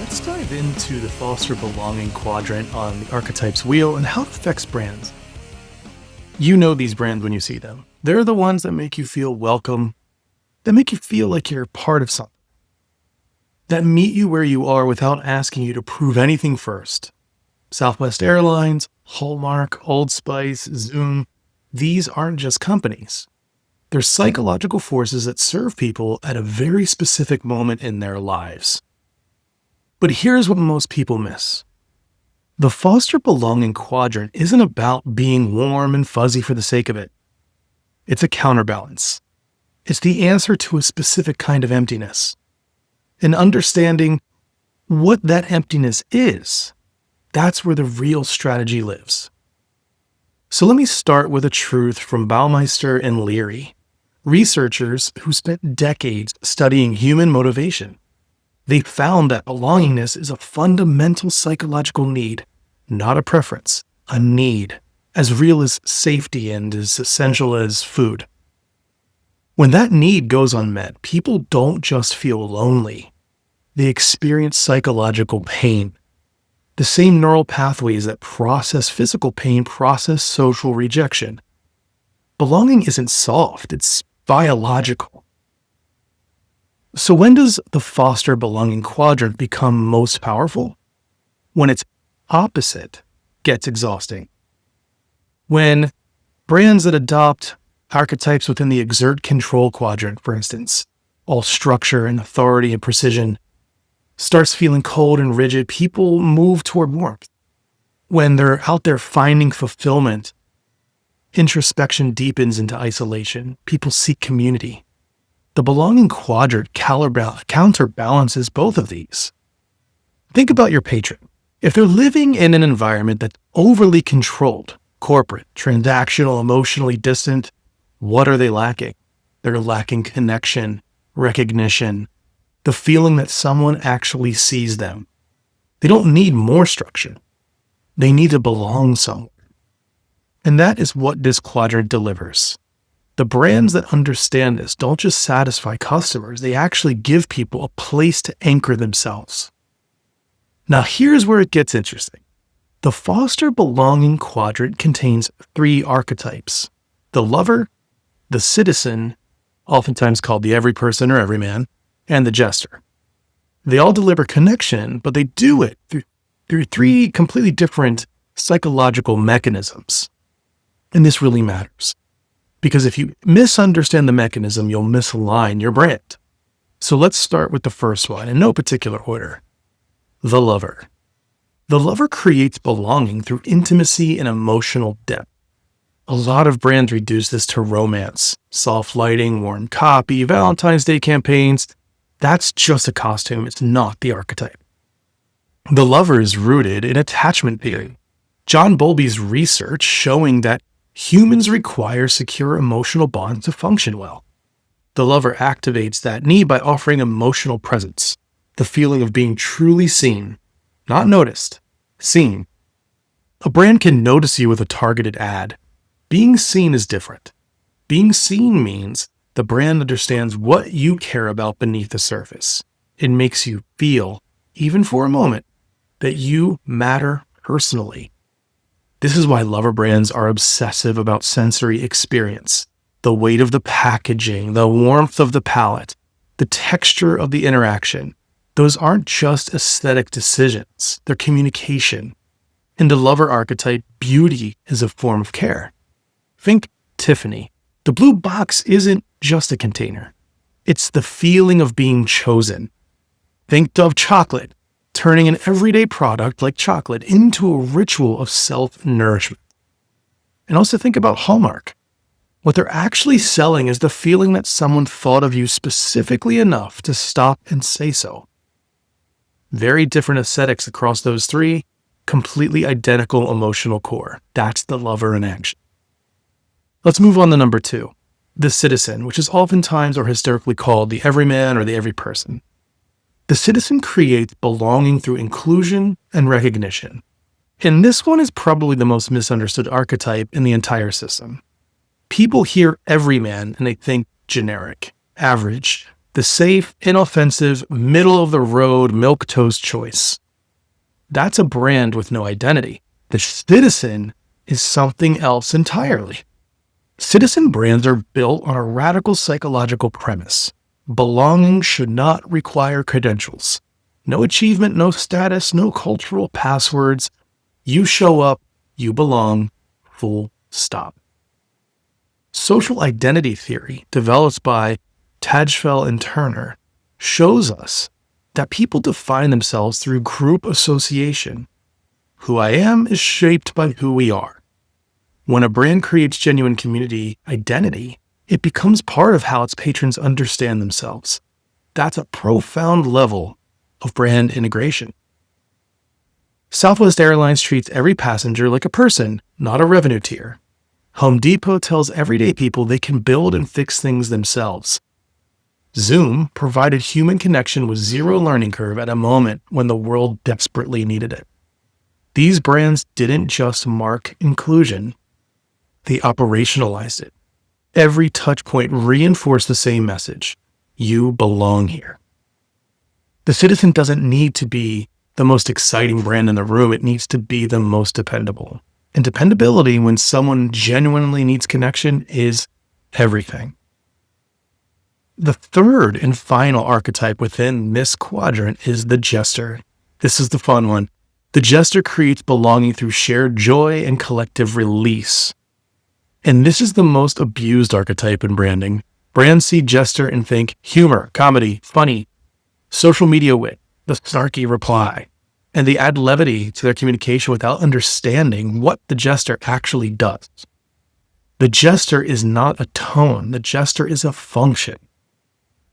let's dive into the foster belonging quadrant on the archetypes wheel and how it affects brands. You know these brands when you see them. They're the ones that make you feel welcome, that make you feel like you're part of something, that meet you where you are without asking you to prove anything first. Southwest Airlines, Hallmark, Old Spice, Zoom, these aren't just companies. They're psychological forces that serve people at a very specific moment in their lives. But here's what most people miss. The foster belonging quadrant isn't about being warm and fuzzy for the sake of it. It's a counterbalance. It's the answer to a specific kind of emptiness. And understanding what that emptiness is, that's where the real strategy lives. So let me start with a truth from Baumeister and Leary, researchers who spent decades studying human motivation. They found that belongingness is a fundamental psychological need, not a preference, a need, as real as safety and as essential as food. When that need goes unmet, people don't just feel lonely. They experience psychological pain. The same neural pathways that process physical pain process social rejection. Belonging isn't soft, it's biological. So when does the foster belonging quadrant become most powerful? When its opposite gets exhausting. When brands that adopt archetypes within the exert control quadrant, for instance, all structure and authority and precision, starts feeling cold and rigid, people move toward warmth. When they're out there finding fulfillment, introspection deepens into isolation. People seek community. The belonging quadrant counterbalances both of these. Think about your patron. If they're living in an environment that's overly controlled, corporate, transactional, emotionally distant, what are they lacking? They're lacking connection, recognition, the feeling that someone actually sees them. They don't need more structure. They need to belong somewhere. And that is what this quadrant delivers. The brands that understand this don't just satisfy customers, they actually give people a place to anchor themselves. Now here's where it gets interesting. The foster belonging quadrant contains 3 archetypes: the lover, the citizen, oftentimes called the every person or everyman, and the jester. They all deliver connection, but they do it through 3 completely different psychological mechanisms. And this really matters, because if you misunderstand the mechanism, you'll misalign your brand. So let's start with the first one, in no particular order. The lover. The lover creates belonging through intimacy and emotional depth. A lot of brands reduce this to romance, soft lighting, warm copy, Valentine's Day campaigns. That's just a costume. It's not the archetype. The lover is rooted in attachment theory. John Bowlby's research showing that humans require secure emotional bonds to function well. The lover activates that need by offering emotional presence, the feeling of being truly seen, not noticed, seen. A brand can notice you with a targeted ad. Being seen is different. Being seen means the brand understands what you care about beneath the surface. It makes you feel, even for a moment, that you matter personally. This is why lover brands are obsessive about sensory experience, the weight of the packaging, the warmth of the palette, the texture of the interaction. Those aren't just aesthetic decisions, they're communication. In the lover archetype, beauty is a form of care. Think Tiffany. The blue box isn't just a container. It's the feeling of being chosen. Think Dove chocolate, turning an everyday product like chocolate into a ritual of self-nourishment. And also think about Hallmark. What they're actually selling is the feeling that someone thought of you specifically enough to stop and say so. Very different aesthetics across those 3, completely identical emotional core. That's the lover in action. Let's move on to number 2, the citizen, which is oftentimes or historically called the everyman or the every person. The citizen creates belonging through inclusion and recognition. And this one is probably the most misunderstood archetype in the entire system. People hear everyman and they think generic, average, The safe, inoffensive, middle-of-the-road milquetoast choice. That's a brand with no identity. The Citizen is something else entirely. Citizen brands are built on a radical psychological premise. Belonging should not require credentials. No achievement, no status, no cultural passwords. You show up, you belong, full stop. Social identity theory, developed by Tajfel and Turner, shows us that people define themselves through group association. Who I am is shaped by who we are. When a brand creates genuine community identity, it becomes part of how its patrons understand themselves. That's a profound level of brand integration. Southwest Airlines treats every passenger like a person, not a revenue tier. Home Depot tells everyday people they can build and fix things themselves. Zoom provided human connection with zero learning curve at a moment when the world desperately needed it. These brands didn't just mark inclusion, they operationalized it. Every touch point reinforced the same message: you belong here. The Citizen doesn't need to be the most exciting brand in the room, it needs to be the most dependable. And dependability, when someone genuinely needs connection, is everything. The third and final archetype within this quadrant is the jester. This is the fun one. The jester creates belonging through shared joy and collective release. And this is the most abused archetype in branding. Brands see jester and think humor, comedy, funny, social media wit, the snarky reply. And they add levity to their communication without understanding what the jester actually does. The jester is not a tone. The jester is a function.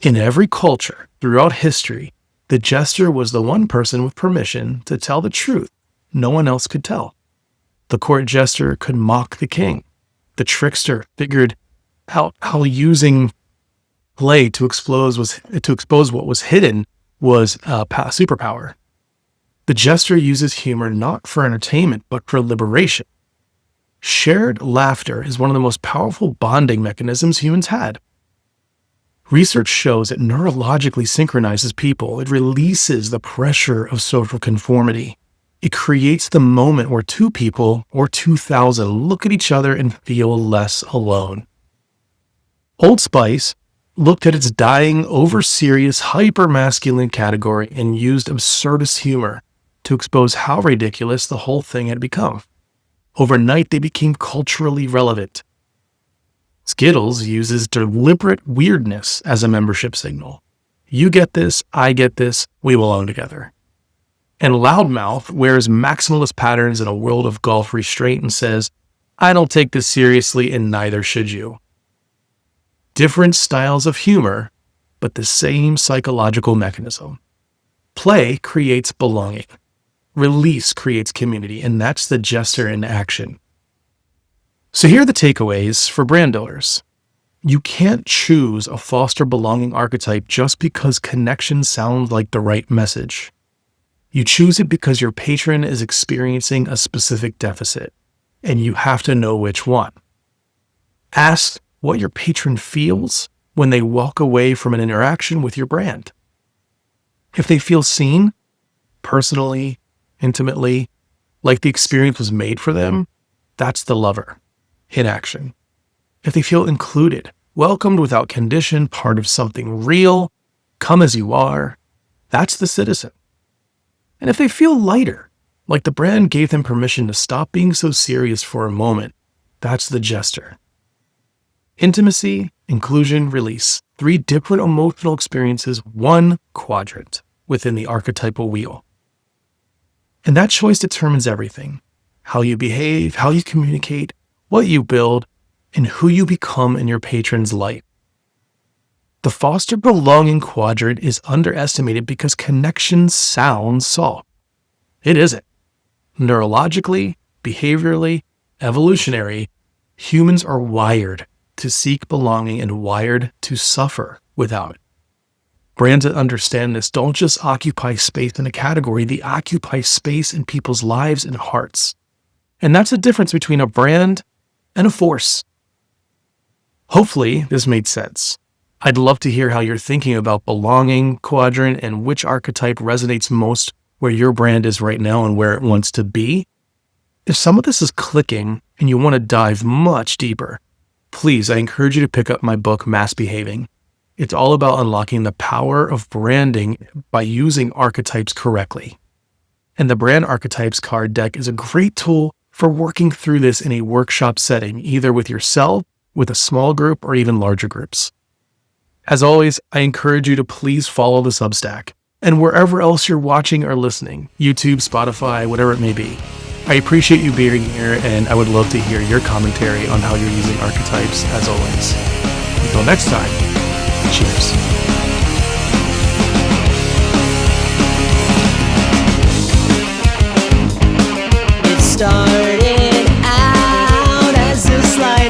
In every culture throughout history, the jester was the one person with permission to tell the truth no one else could tell. The court jester could mock the king. The trickster figured out how using play to expose what was hidden was a superpower. The jester uses humor not for entertainment, but for liberation. Shared laughter is one of the most powerful bonding mechanisms humans had. Research shows it neurologically synchronizes people. It releases the pressure of social conformity. It creates the moment where two people, or 2,000, look at each other and feel less alone. Old Spice looked at its dying, over-serious, hyper-masculine category and used absurdist humor to expose how ridiculous the whole thing had become. Overnight, they became culturally relevant. Skittles uses deliberate weirdness as a membership signal. You get this, I get this, we belong together. And Loudmouth wears maximalist patterns in a world of golf restraint and says, I don't take this seriously and neither should you. Different styles of humor, but the same psychological mechanism. Play creates belonging. Release creates community, and that's the jester in action. So here are the takeaways for brand owners. You can't choose a foster belonging archetype just because connection sounds like the right message. You choose it because your patron is experiencing a specific deficit, and you have to know which one. Ask what your patron feels when they walk away from an interaction with your brand. If they feel seen, personally, intimately, like the experience was made for them, that's the lover in action. If they feel included, welcomed without condition, part of something real, come as you are, that's the citizen. And if they feel lighter, like the brand gave them permission to stop being so serious for a moment, that's the jester. Intimacy, inclusion, release. 3 different emotional experiences, 1 quadrant within the archetypal wheel. And that choice determines everything. How you behave, how you communicate, what you build, and who you become in your patron's life. The foster belonging quadrant is underestimated because connection sounds soft. It isn't. Neurologically, behaviorally, evolutionary, humans are wired to seek belonging and wired to suffer without it. Brands that understand this don't just occupy space in a category, they occupy space in people's lives and hearts. And that's the difference between a brand and a force. Hopefully, this made sense. I'd love to hear how you're thinking about belonging quadrant and which archetype resonates most where your brand is right now and where it wants to be. If some of this is clicking and you want to dive much deeper, please, I encourage you to pick up my book, Mass Behaving. It's all about unlocking the power of branding by using archetypes correctly. And the Brand Archetypes card deck is a great tool for working through this in a workshop setting, either with yourself, with a small group, or even larger groups. As always, I encourage you to please follow the Substack and wherever else you're watching or listening, YouTube, Spotify, whatever it may be. I appreciate you being here, and I would love to hear your commentary on how you're using archetypes as always. Until next time, cheers. It starts